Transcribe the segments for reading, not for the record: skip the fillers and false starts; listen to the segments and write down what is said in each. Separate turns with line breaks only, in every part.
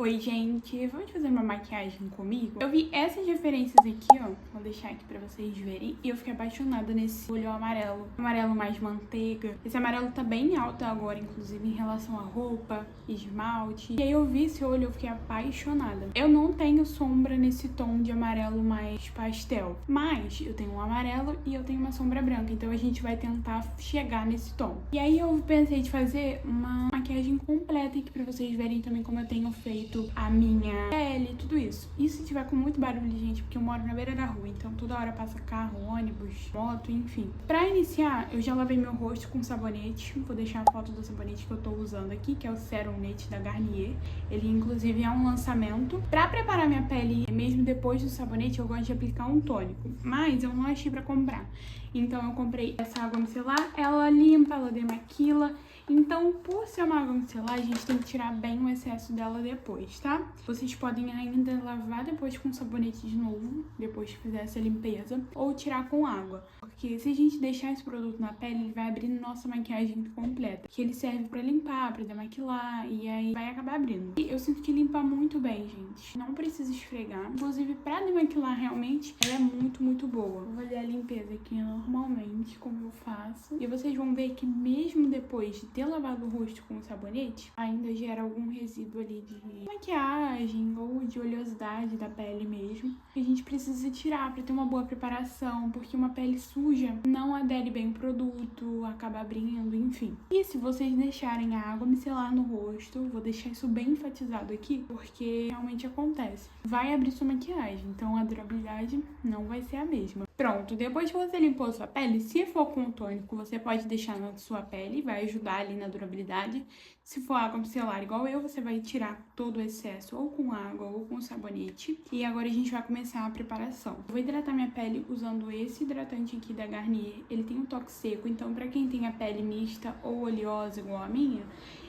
Oi, gente, vamos fazer uma maquiagem comigo? Eu vi essas referências aqui, ó, vou deixar aqui pra vocês verem, e eu fiquei apaixonada nesse olho amarelo mais manteiga. Esse amarelo tá bem alto agora, inclusive, em relação à roupa, esmalte. E aí eu vi esse olho, eu fiquei apaixonada. Eu não tenho sombra nesse tom de amarelo mais pastel, mas eu tenho um amarelo e eu tenho uma sombra branca, então a gente vai tentar chegar nesse tom. E aí eu pensei de fazer uma maquiagem completa aqui pra vocês verem também como eu tenho feito a minha pele, tudo isso. E se tiver com muito barulho, gente, porque eu moro na beira da rua, então toda hora passa carro, ônibus, moto, enfim. Pra iniciar, eu já lavei meu rosto com sabonete. Vou deixar a foto do sabonete que eu tô usando aqui, que é o Serum Net da Garnier. Ele, inclusive, é um lançamento. Pra preparar minha pele, mesmo depois do sabonete, eu gosto de aplicar um tônico, mas eu não achei pra comprar. Então eu comprei essa água micelar, ela limpa, ela demaquila. Então, por ser uma água micelar, a gente tem que tirar bem o excesso dela depois, tá? Vocês podem ainda lavar depois com sabonete de novo, depois que fizer essa limpeza, ou tirar com água. Porque se a gente deixar esse produto na pele, ele vai abrir nossa maquiagem completa. Que ele serve pra limpar, pra demaquilar, e aí vai acabar abrindo. E eu sinto que limpa muito bem, gente. Não precisa esfregar. Inclusive, pra demaquilar, realmente, ela é muito boa. Vou fazer a limpeza aqui normalmente, como eu faço. E vocês vão ver que mesmo depois de ter lavado o rosto com o sabonete, ainda gera algum resíduo ali de maquiagem ou de oleosidade da pele mesmo. Que a gente precisa tirar pra ter uma boa preparação, porque uma pele suja não adere bem o produto, acaba abrindo, enfim. E se vocês deixarem a água micelar no rosto, vou deixar isso bem enfatizado aqui, porque realmente acontece. Vai abrir sua maquiagem, então a durabilidade não vai ser a mesma. Pronto, depois que você limpou sua pele, se for com tônico, você pode deixar na sua pele, vai ajudar ali na durabilidade. Se for água micelar igual eu, você vai tirar todo o excesso ou com água ou com sabonete. E agora a gente vai começar a preparação. Eu vou hidratar minha pele usando esse hidratante aqui da Garnier. Ele tem um toque seco, então pra quem tem a pele mista ou oleosa igual a minha,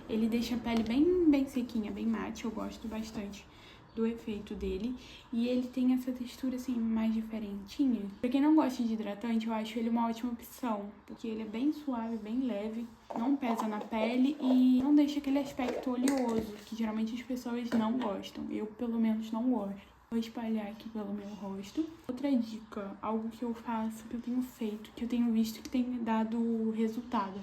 ele deixa a pele bem sequinha, bem mate, eu gosto bastante do efeito dele, e ele tem essa textura assim mais diferentinha. Pra quem não gosta de hidratante, eu acho ele uma ótima opção, porque ele é bem suave, bem leve, não pesa na pele e não deixa aquele aspecto oleoso, que geralmente as pessoas não gostam. Eu, pelo menos, não gosto. Vou espalhar aqui pelo meu rosto. Outra dica, algo que eu faço, que eu tenho feito, que eu tenho visto que tem dado resultado.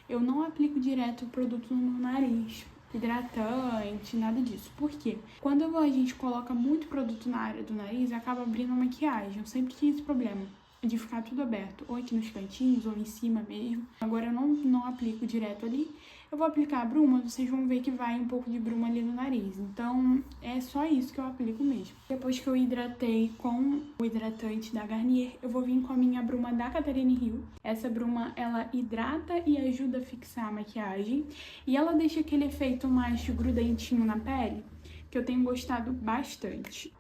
Eu não aplico direto o produto no nariz, hidratante, nada disso. Por quê? Quando a gente coloca muito produto na área do nariz, acaba abrindo a maquiagem. Eu sempre tinha esse problema de ficar tudo aberto, ou aqui nos cantinhos, ou em cima mesmo. Agora eu não aplico direto ali. Eu vou aplicar a bruma, vocês vão ver que vai um pouco de bruma ali no nariz. Então, é só isso que eu aplico mesmo. Depois que eu hidratei com o hidratante da Garnier, eu vou vir com a minha bruma da Catherine Hill. Essa bruma, ela hidrata e ajuda a fixar a maquiagem. E ela deixa aquele efeito mais grudentinho na pele, que eu tenho gostado bastante.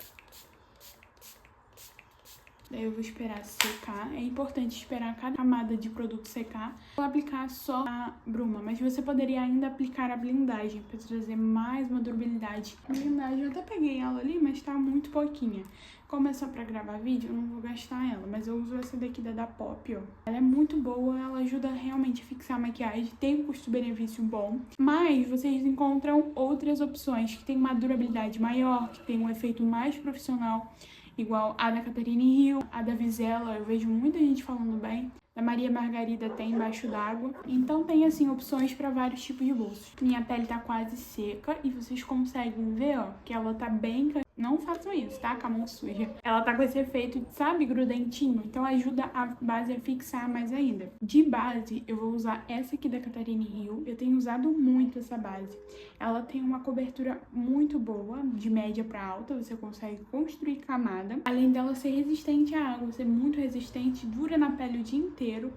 Daí eu vou esperar secar. É importante esperar cada camada de produto secar. Vou aplicar só a bruma, mas você poderia ainda aplicar a blindagem para trazer mais uma durabilidade. A blindagem eu até peguei ela ali, mas tá muito pouquinha. Como é só pra gravar vídeo, eu não vou gastar ela, mas eu uso essa daqui da Pop, ó. Ela é muito boa, ela ajuda realmente a fixar a maquiagem, tem um custo-benefício bom, mas vocês encontram outras opções que tem uma durabilidade maior, que tem um efeito mais profissional, igual a da Catherine Hill, a da Vizela, eu vejo muita gente falando bem. Da Maria Margarida tem embaixo d'água. Então tem, assim, opções para vários tipos de bolsos. Minha pele tá quase seca e vocês conseguem ver, ó, que ela tá bem... Não façam isso, tá? Com a mão suja. Ela tá com esse efeito, sabe, grudentinho. Então ajuda a base a fixar mais ainda. De base, eu vou usar essa aqui da Catherine Hill. Eu tenho usado muito essa base. Ela tem uma cobertura muito boa, de média pra alta. Você consegue construir camada. Além dela ser resistente à água, ser muito resistente, dura na pele o dia inteiro.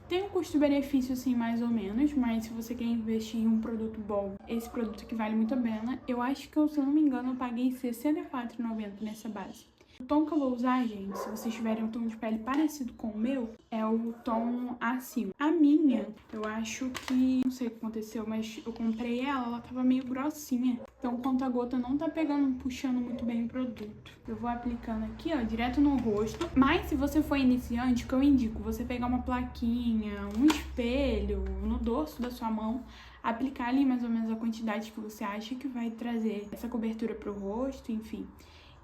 Tem um custo-benefício, assim, mais ou menos, mas se você quer investir em um produto bom, esse produto aqui vale muito a pena. Eu acho que, se eu não me engano, eu paguei R$ 64,90 nessa base. O tom que eu vou usar, gente, se vocês tiverem um tom de pele parecido com o meu, é o tom A5. A minha, eu acho que, não sei o que aconteceu, mas eu comprei ela tava meio grossinha. Então, o conta-gota não tá pegando, puxando muito bem o produto. Eu vou aplicando aqui, ó, direto no rosto. Mas se você for iniciante, o que eu indico, você pegar uma plaquinha, um espelho no dorso da sua mão, aplicar ali mais ou menos a quantidade que você acha que vai trazer essa cobertura pro rosto, enfim.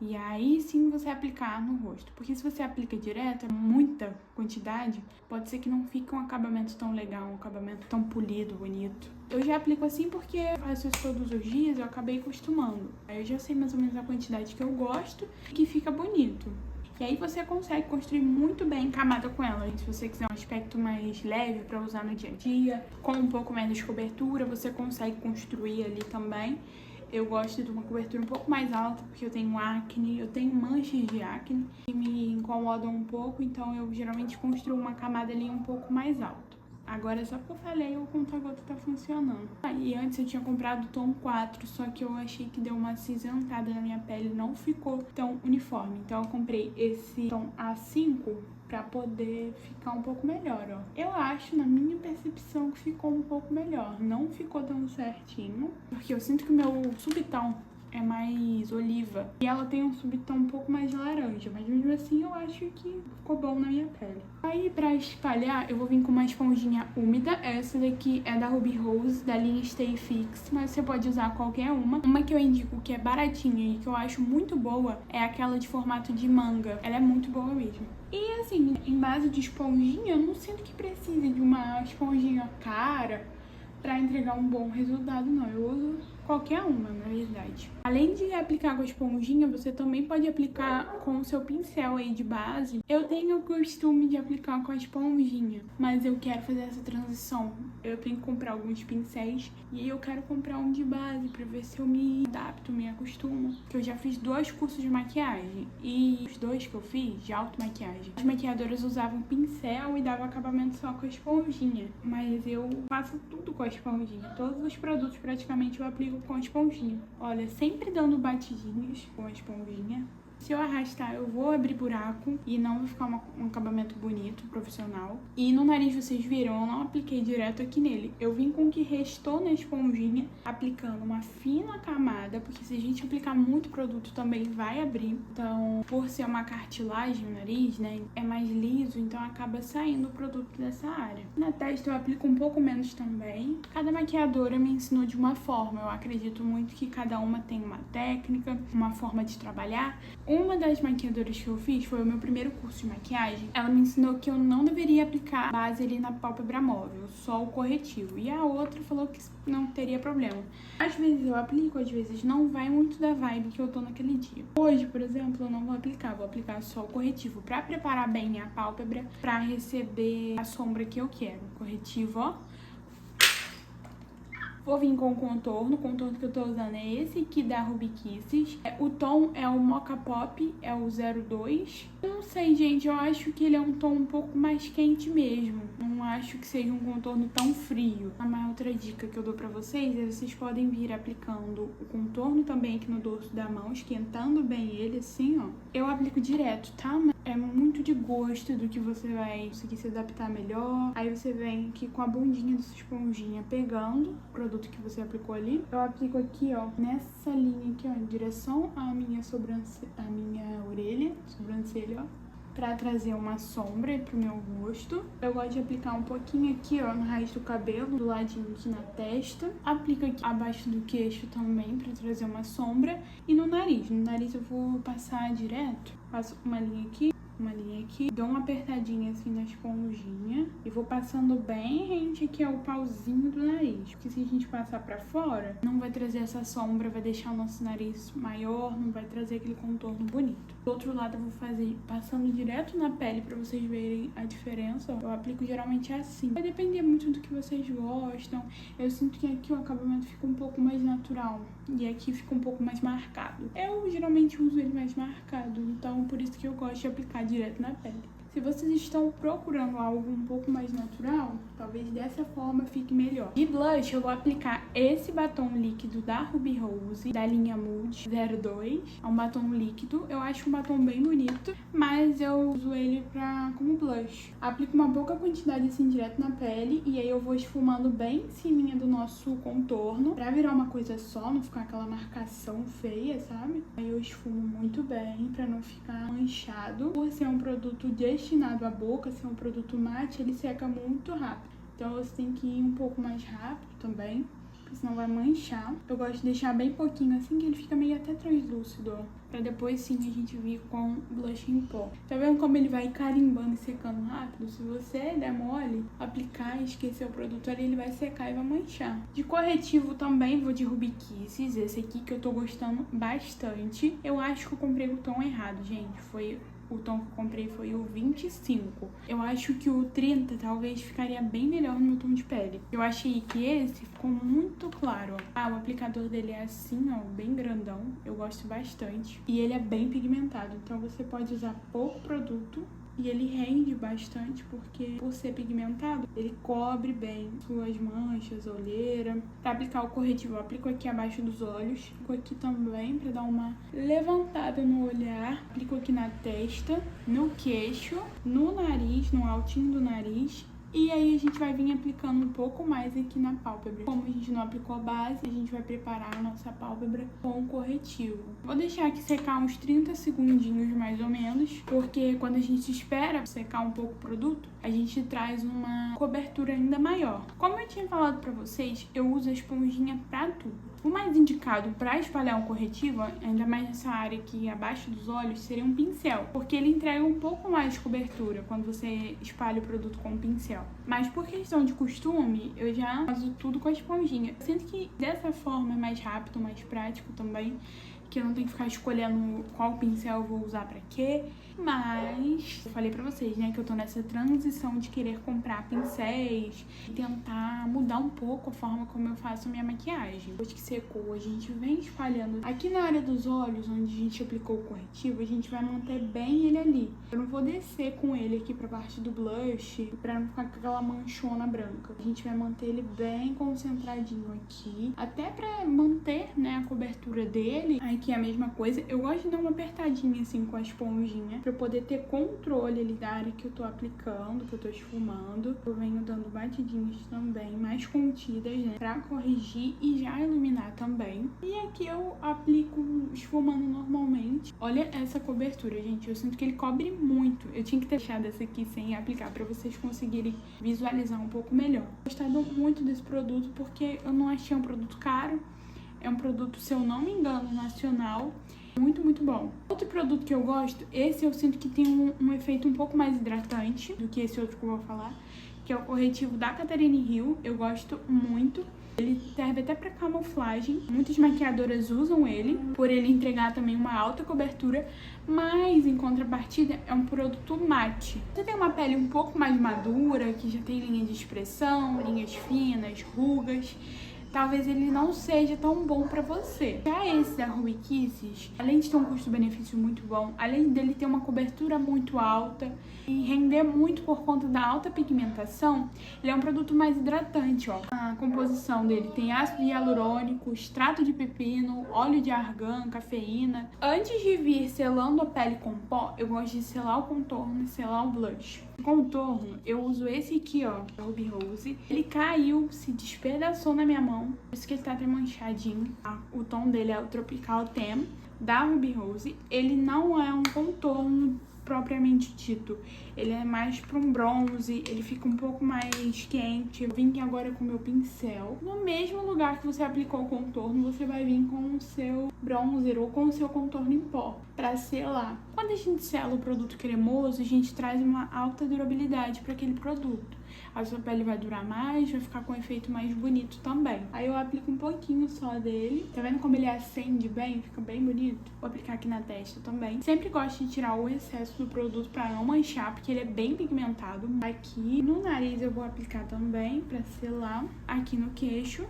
E aí sim você aplicar no rosto. Porque se você aplica direto, muita quantidade, pode ser que não fique um acabamento tão legal, um acabamento tão polido, bonito. Eu já aplico assim porque eu faço isso todos os dias, eu acabei acostumando. Aí eu já sei mais ou menos a quantidade que eu gosto e que fica bonito. E aí você consegue construir muito bem camada com ela. Se você quiser um aspecto mais leve para usar no dia a dia, com um pouco menos de cobertura, você consegue construir ali também. Eu gosto de uma cobertura um pouco mais alta, porque eu tenho acne, eu tenho manchas de acne que me incomodam um pouco, então eu geralmente construo uma camada ali um pouco mais alta. Agora, só porque eu falei, o conta-gota tá funcionando. E antes eu tinha comprado o tom 4, só que eu achei que deu uma acinzentada na minha pele, não ficou tão uniforme. Então eu comprei esse tom A5 pra poder ficar um pouco melhor, ó. Eu acho, na minha percepção, que ficou um pouco melhor. Não ficou tão certinho, porque eu sinto que o meu subtom é mais oliva. E ela tem um subtom um pouco mais laranja, mas mesmo assim eu acho que ficou bom na minha pele. Aí pra espalhar, eu vou vir com uma esponjinha úmida. Essa daqui é da Ruby Rose, da linha Stay Fix, mas você pode usar qualquer uma. Uma que eu indico que é baratinha e que eu acho muito boa é aquela de formato de manga. Ela é muito boa mesmo. E assim, em base de esponjinha, eu não sinto que precise de uma esponjinha cara pra entregar um bom resultado, não. Eu uso qualquer uma, na verdade. Além de aplicar com a esponjinha, você também pode aplicar com o seu pincel aí de base. Eu tenho o costume de aplicar com a esponjinha, mas eu quero fazer essa transição. Eu tenho que comprar alguns pincéis e eu quero comprar um de base pra ver se eu me adapto, me acostumo. Porque eu já fiz 2 cursos de maquiagem e os 2 que eu fiz de automaquiagem, as maquiadoras usavam pincel e davam acabamento só com a esponjinha. Mas eu faço tudo com a esponjinha. Todos os produtos praticamente eu aplico com a esponjinha. Olha, sempre dando batidinhas com a esponjinha. Se eu arrastar, eu vou abrir buraco e não vai ficar um acabamento bonito, profissional. E no nariz, vocês viram, eu não apliquei direto aqui nele. Eu vim com o que restou na esponjinha, aplicando uma fina camada, porque se a gente aplicar muito produto também vai abrir. Então, por ser uma cartilagem no nariz, né, é mais liso, então acaba saindo o produto dessa área. Na testa eu aplico um pouco menos também. Cada maquiadora me ensinou de uma forma. Eu acredito muito que cada uma tem uma técnica, uma forma de trabalhar. Uma das maquiadoras que eu fiz foi o meu primeiro curso de maquiagem. Ela me ensinou que eu não deveria aplicar base ali na pálpebra móvel, só o corretivo. E a outra falou que não teria problema. Às vezes eu aplico, às vezes não, vai muito da vibe que eu tô naquele dia. Hoje, por exemplo, eu não vou aplicar só o corretivo pra preparar bem minha pálpebra, pra receber a sombra que eu quero. Corretivo, ó. Vou vir com o contorno que eu tô usando é esse aqui da Ruby Kisses. O tom é o Mocha Pop, é o 02. Não sei, gente, eu acho que ele é um tom um pouco mais quente mesmo. Não acho que seja um contorno tão frio. Uma outra dica que eu dou pra vocês é vocês podem vir aplicando o contorno também aqui no dorso da mão, esquentando bem ele assim, ó. Eu aplico direto, tá? É muito de gosto do que você vai conseguir se adaptar melhor. Aí você vem aqui com a bundinha dessa esponjinha pegando o produto que você aplicou ali. Eu aplico aqui, ó, nessa linha aqui, ó, em direção à minha sobrancelha, ó, pra trazer uma sombra pro meu rosto. Eu gosto de aplicar um pouquinho aqui, ó, no raiz do cabelo, do ladinho aqui na testa. Aplico aqui abaixo do queixo também pra trazer uma sombra. E no nariz. No nariz eu vou passar direto. Passo uma linha aqui, dou uma apertadinha assim na esponjinha e vou passando bem rente aqui ao pauzinho do nariz, porque se a gente passar pra fora, não vai trazer essa sombra, vai deixar o nosso nariz maior, não vai trazer aquele contorno bonito. Do outro lado eu vou fazer passando direto na pele pra vocês verem a diferença. Eu aplico geralmente assim. Vai depender muito do que vocês gostam. Eu sinto que aqui o acabamento fica um pouco mais natural e aqui fica um pouco mais marcado. Eu geralmente uso ele mais marcado, então por isso que eu gosto de aplicar direto na pele. Se vocês estão procurando algo um pouco mais natural, talvez dessa forma fique melhor. De blush, eu vou aplicar esse batom líquido da Ruby Rose, da linha Mood 02. É um batom líquido, eu acho um batom bem bonito, mas eu uso ele como blush. Aplico uma pouca quantidade assim direto na pele e aí eu vou esfumando bem em cima do nosso contorno, pra virar uma coisa só, não ficar aquela marcação feia, sabe? Aí eu esfumo muito bem, pra não ficar manchado. Por ser um produto destinado à boca, ser um produto mate, ele seca muito rápido. Então você tem que ir um pouco mais rápido também, porque senão vai manchar. Eu gosto de deixar bem pouquinho assim, que ele fica meio até translúcido, ó. Pra depois sim a gente vir com blush em pó. Tá vendo como ele vai carimbando e secando rápido? Se você der mole, aplicar e esquecer o produto ali, ele vai secar e vai manchar. De corretivo também vou de Ruby Kisses, esse aqui que eu tô gostando bastante. Eu acho que eu comprei o tom errado, gente. O tom que eu comprei foi o 25. Eu acho que o 30 talvez ficaria bem melhor no meu tom de pele. Eu achei que esse ficou muito claro, ó. Ah, o aplicador dele é assim, ó, bem grandão. Eu gosto bastante. E ele é bem pigmentado, então você pode usar pouco produto e ele rende bastante, porque por ser pigmentado, ele cobre bem suas manchas, olheira. Pra aplicar o corretivo, eu aplico aqui abaixo dos olhos, aplico aqui também pra dar uma levantada no olhar, aplico aqui na testa, no queixo, no nariz, no altinho do nariz. E aí a gente vai vir aplicando um pouco mais aqui na pálpebra. Como a gente não aplicou a base, a gente vai preparar a nossa pálpebra com o corretivo. Vou deixar aqui secar uns 30 segundinhos mais ou menos, porque quando a gente espera secar um pouco o produto, a gente traz uma cobertura ainda maior. Como eu tinha falado pra vocês, eu uso a esponjinha pra tudo. O mais indicado para espalhar um corretivo, ainda mais nessa área aqui abaixo dos olhos, seria um pincel, porque ele entrega um pouco mais de cobertura quando você espalha o produto com um pincel. Mas por questão de costume, eu já faço tudo com a esponjinha. Eu sinto que dessa forma é mais rápido, mais prático também, que eu não tenho que ficar escolhendo qual pincel eu vou usar pra quê. Mas eu falei pra vocês, né, que eu tô nessa transição de querer comprar pincéis e tentar mudar um pouco a forma como eu faço a minha maquiagem. Depois que secou, a gente vem espalhando. Aqui na área dos olhos, onde a gente aplicou o corretivo, a gente vai manter bem ele ali. Eu não vou descer com ele aqui pra parte do blush, pra não ficar com aquela manchona branca. A gente vai manter ele bem concentradinho aqui, até pra manter, né, a cobertura dele. Aqui é a mesma coisa. Eu gosto de dar uma apertadinha assim com a esponjinha, pra eu poder ter controle ali da área que eu tô aplicando, que eu tô esfumando. Eu venho dando batidinhas também, mais contidas, né, pra corrigir e já iluminar também. E aqui eu aplico esfumando normalmente. Olha essa cobertura, gente. Eu sinto que ele cobre muito. Eu tinha que ter deixado essa aqui sem aplicar pra vocês conseguirem visualizar um pouco melhor. Eu gostado muito desse produto porque eu não achei um produto caro. É um produto, se eu não me engano, nacional. Muito, muito bom. Outro produto que eu gosto, esse eu sinto que tem um efeito um pouco mais hidratante do que esse outro que eu vou falar, que é o corretivo da Catherine Hill. Eu gosto muito. Ele serve até pra camuflagem. Muitas maquiadoras usam ele, por ele entregar também uma alta cobertura, mas em contrapartida é um produto mate. Você tem uma pele um pouco mais madura, que já tem linha de expressão, linhas finas, rugas, talvez ele não seja tão bom pra você. Já esse da Ruby Kisses, além de ter um custo-benefício muito bom, além dele ter uma cobertura muito alta e render muito por conta da alta pigmentação, ele é um produto mais hidratante, ó. A composição dele tem ácido hialurônico, extrato de pepino, óleo de argan, cafeína. Antes de vir selando a pele com pó, eu gosto de selar o contorno e selar o blush. O contorno, eu uso esse aqui, ó, da Ruby Rose. Ele caiu, se despedaçou na minha mão, por isso que ele tá até manchadinho, tá? O tom dele é o Tropical Theme, da Ruby Rose. Ele não é um contorno propriamente dito, ele é mais para um bronze, ele fica um pouco mais quente. Eu vim aqui agora com o meu pincel. No mesmo lugar que você aplicou o contorno, você vai vir com o seu bronzer ou com o seu contorno em pó, para selar. Quando a gente sela o produto cremoso, a gente traz uma alta durabilidade para aquele produto. A sua pele vai durar mais, vai ficar com um efeito mais bonito também. Aí eu aplico um pouquinho só dele. Tá vendo como ele acende bem? Fica bem bonito. Vou aplicar aqui na testa também. Sempre gosto de tirar o excesso do produto pra não manchar, porque ele é bem pigmentado. Aqui no nariz eu vou aplicar também pra selar. Aqui no queixo.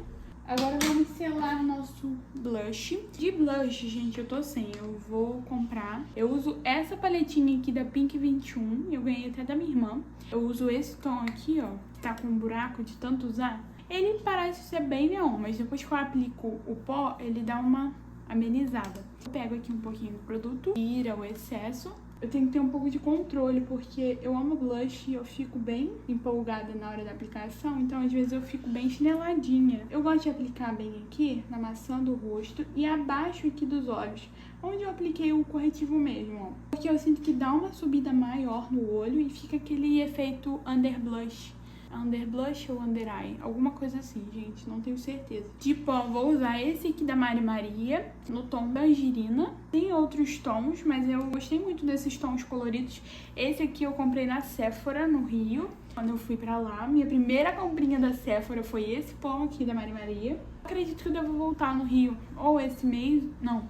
Agora vamos selar nosso blush. De blush, gente, eu tô sem. Eu vou comprar. Eu uso essa paletinha aqui da Pink 21. Eu ganhei até da minha irmã. Eu uso esse tom aqui, ó, que tá com um buraco de tanto usar. Ele parece ser bem neon, mas depois que eu aplico o pó, ele dá uma amenizada. Eu pego aqui um pouquinho do produto, tira o excesso. Eu tenho que ter um pouco de controle, porque eu amo blush e eu fico bem empolgada na hora da aplicação, então às vezes eu fico bem chineladinha. Eu gosto de aplicar bem aqui, na maçã do rosto e abaixo aqui dos olhos, onde eu apliquei o corretivo mesmo, ó. Porque eu sinto que dá uma subida maior no olho e fica aquele efeito under blush. Under blush ou under eye, alguma coisa assim, gente, não tenho certeza. De pó, vou usar esse aqui da Mari Maria, no tom Bangerina. Tem outros tons, mas eu gostei muito desses tons coloridos. Esse aqui eu comprei na Sephora, no Rio, quando eu fui pra lá. Minha primeira comprinha da Sephora foi esse pó aqui da Mari Maria. Acredito que eu devo voltar no Rio, ou esse mês, não,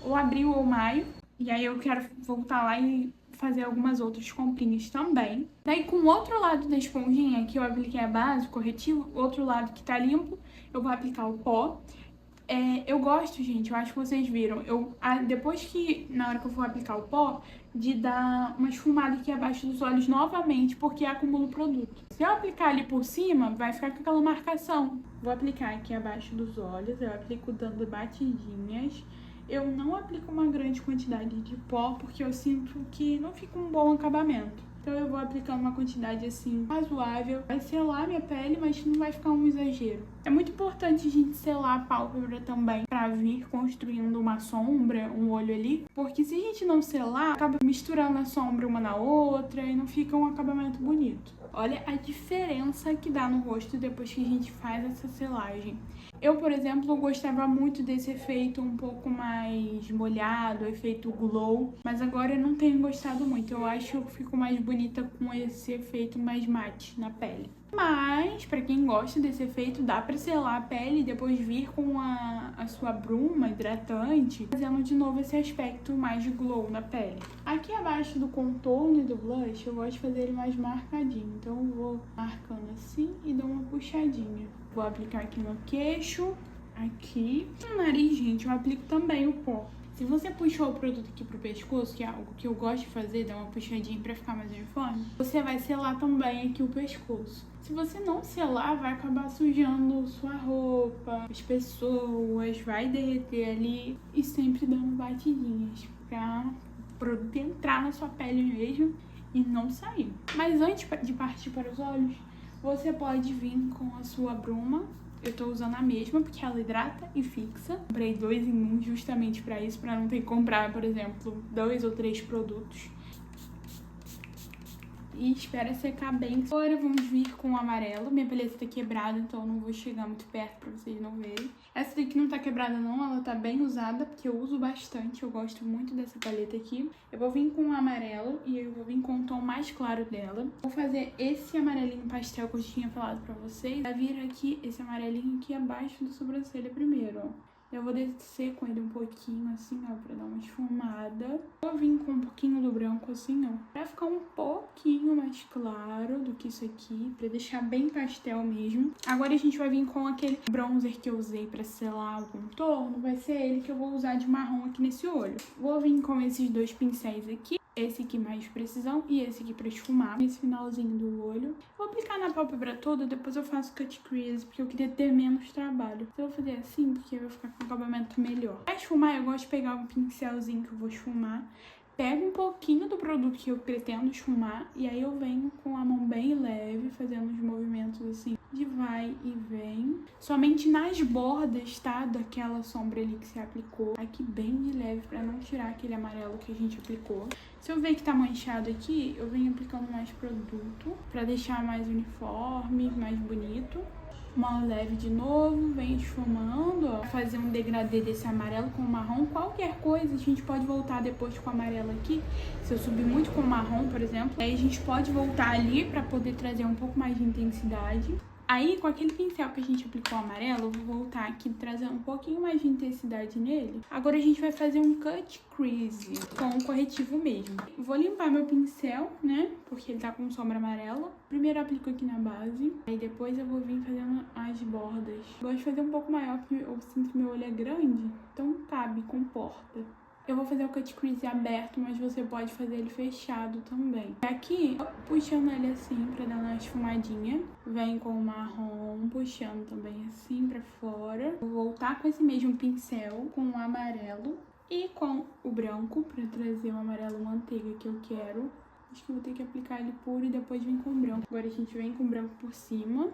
ou abril ou maio. E aí eu quero voltar lá e fazer algumas outras comprinhas também. Daí com o outro lado da esponjinha que eu apliquei a base, o corretivo, o outro lado que tá limpo, eu vou aplicar o pó. Eu gosto, gente, eu acho que vocês viram, depois que, na hora que eu for aplicar o pó, de dar uma esfumada aqui abaixo dos olhos novamente, porque acumula o produto. Se eu aplicar ali por cima, vai ficar com aquela marcação. Vou aplicar aqui abaixo dos olhos, eu aplico dando batidinhas. Eu não aplico uma grande quantidade de pó, porque eu sinto que não fica um bom acabamento. Então eu vou aplicando uma quantidade assim razoável. Vai selar minha pele, mas não vai ficar um exagero. É muito importante a gente selar a pálpebra também, pra vir construindo uma sombra, um olho ali. Porque se a gente não selar, acaba misturando a sombra uma na outra e não fica um acabamento bonito. Olha a diferença que dá no rosto depois que a gente faz essa selagem. Eu, por exemplo, gostava muito desse efeito um pouco mais molhado, efeito glow, mas agora eu não tenho gostado muito. Eu acho que eu fico mais bonita com esse efeito mais mate na pele. Mas, pra quem gosta desse efeito, dá pra selar a pele e depois vir com a sua bruma hidratante, fazendo de novo esse aspecto mais de glow na pele. Aqui abaixo do contorno e do blush, eu gosto de fazer ele mais marcadinho. Então eu vou marcando assim e dou uma puxadinha. Vou aplicar aqui no queixo, aqui. No nariz, gente, eu aplico também o pó. Se você puxou o produto aqui pro pescoço, que é algo que eu gosto de fazer, dar uma puxadinha pra ficar mais uniforme, você vai selar também aqui o pescoço. Se você não selar, vai acabar sujando sua roupa, as pessoas, vai derreter ali e sempre dando batidinhas pra o produto entrar na sua pele mesmo e não sair. Mas antes de partir para os olhos, você pode vir com a sua bruma. Eu tô usando a mesma porque ela hidrata e fixa. Comprei 2 em 1 justamente pra isso, pra não ter que comprar, por exemplo, 2 ou 3 produtos. E espera secar bem. Agora vamos vir com o amarelo. Minha paleta tá quebrada, então eu não vou chegar muito perto pra vocês não verem. Essa daqui não tá quebrada não, ela tá bem usada, porque eu uso bastante. Eu gosto muito dessa paleta aqui. Eu vou vir com o amarelo e eu vou vir com o tom mais claro dela. Vou fazer esse amarelinho pastel que eu tinha falado pra vocês. Vai vir aqui esse amarelinho aqui abaixo da sobrancelha primeiro, ó. Eu vou descer com ele um pouquinho assim, ó, pra dar uma esfumada. Vou vir com um pouquinho do branco assim, ó, pra ficar um pouquinho mais claro do que isso aqui, pra deixar bem pastel mesmo. Agora a gente vai vir com aquele bronzer que eu usei pra selar o contorno. Vai ser ele que eu vou usar de marrom aqui nesse olho. Vou vir com esses 2 pincéis aqui. Esse aqui mais precisão e esse aqui pra esfumar, nesse finalzinho do olho. Vou aplicar na pálpebra toda, depois eu faço cut crease, porque eu queria ter menos trabalho. Então eu vou fazer assim, porque vai ficar com um acabamento melhor. Pra esfumar, eu gosto de pegar um pincelzinho que eu vou esfumar. Pego um pouquinho do produto que eu pretendo esfumar e aí eu venho com a mão bem leve, fazendo os movimentos assim, de vai e vem. Somente nas bordas, tá? Daquela sombra ali que você aplicou. Aqui bem de leve pra não tirar aquele amarelo que a gente aplicou. Se eu ver que tá manchado aqui, eu venho aplicando mais produto pra deixar mais uniforme, mais bonito. Mão leve de novo, vem esfumando, ó. Fazer um degradê desse amarelo com o marrom. Qualquer coisa, a gente pode voltar depois com o amarelo aqui. Se eu subir muito com o marrom, por exemplo, aí a gente pode voltar ali pra poder trazer um pouco mais de intensidade. Aí, com aquele pincel que a gente aplicou amarelo, eu vou voltar aqui trazendo um pouquinho mais de intensidade nele. Agora a gente vai fazer um cut crease com o corretivo mesmo. Vou limpar meu pincel, né? Porque ele tá com sombra amarela. Primeiro eu aplico aqui na base, aí depois eu vou vir fazendo as bordas. Gosto de fazer um pouco maior, porque eu sinto que meu olho é grande, então cabe, comporta. Eu vou fazer o cut crease aberto, mas você pode fazer ele fechado também. Aqui, puxando ele assim pra dar uma esfumadinha. Vem com o marrom, puxando também assim pra fora. Vou voltar com esse mesmo pincel, com o amarelo e com o branco, pra trazer o amarelo manteiga que eu quero. Acho que eu vou ter que aplicar ele puro e depois vir com o branco. Agora a gente vem com o branco por cima,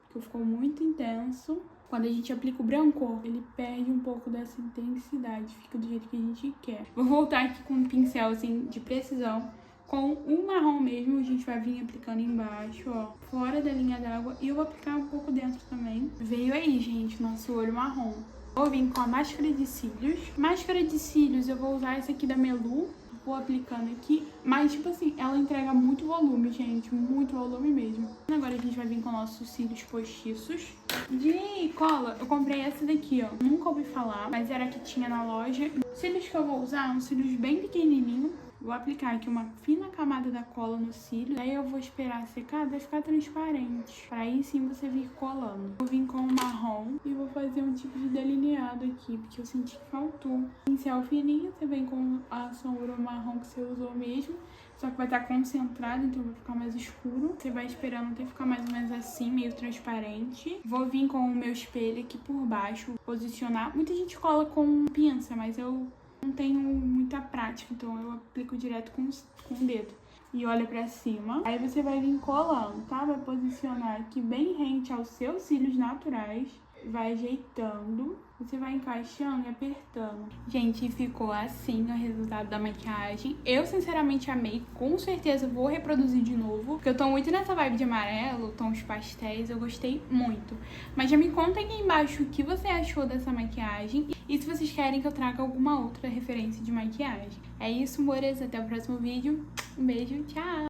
porque ficou muito intenso. Quando a gente aplica o branco, ele perde um pouco dessa intensidade, fica do jeito que a gente quer. Vou voltar aqui com um pincel assim de precisão, com o marrom mesmo, a gente vai vir aplicando embaixo, ó, fora da linha d'água, e eu vou aplicar um pouco dentro também. Veio aí, gente, nosso olho marrom. Vou vir com a máscara de cílios. Máscara de cílios, eu vou usar essa aqui da Melu. Vou aplicando aqui, mas tipo assim, ela entrega muito volume, gente, muito volume mesmo. Agora a gente vai vir com nossos cílios postiços. De cola, eu comprei essa daqui, ó, nunca ouvi falar, mas era a que tinha na loja. Os cílios que eu vou usar, são cílios bem pequenininhos. Vou aplicar aqui uma fina camada da cola no cílio. Aí eu vou esperar secar, vai ficar transparente. Pra aí sim você vir colando. Vou vir com o marrom e vou fazer um tipo de delineado aqui, porque eu senti que faltou. Pincel fininho, você vem com a sombra marrom que você usou mesmo. Só que vai estar concentrado, então vai ficar mais escuro. Você vai esperando até ficar mais ou menos assim, meio transparente. Vou vir com o meu espelho aqui por baixo, posicionar. Muita gente cola com pinça, mas eu não tenho muita prática, então eu aplico direto com o dedo. E olha pra cima. Aí você vai vir colando, tá? Vai posicionar aqui bem rente aos seus cílios naturais. Vai ajeitando. Você vai encaixando e apertando. Gente, ficou assim o resultado da maquiagem. Eu, sinceramente, amei. Com certeza vou reproduzir de novo. Porque eu tô muito nessa vibe de amarelo, tons pastéis. Eu gostei muito. Mas já me conta aqui embaixo o que você achou dessa maquiagem. E se vocês querem que eu traga alguma outra referência de maquiagem. É isso, amores. Até o próximo vídeo. Um beijo. Tchau!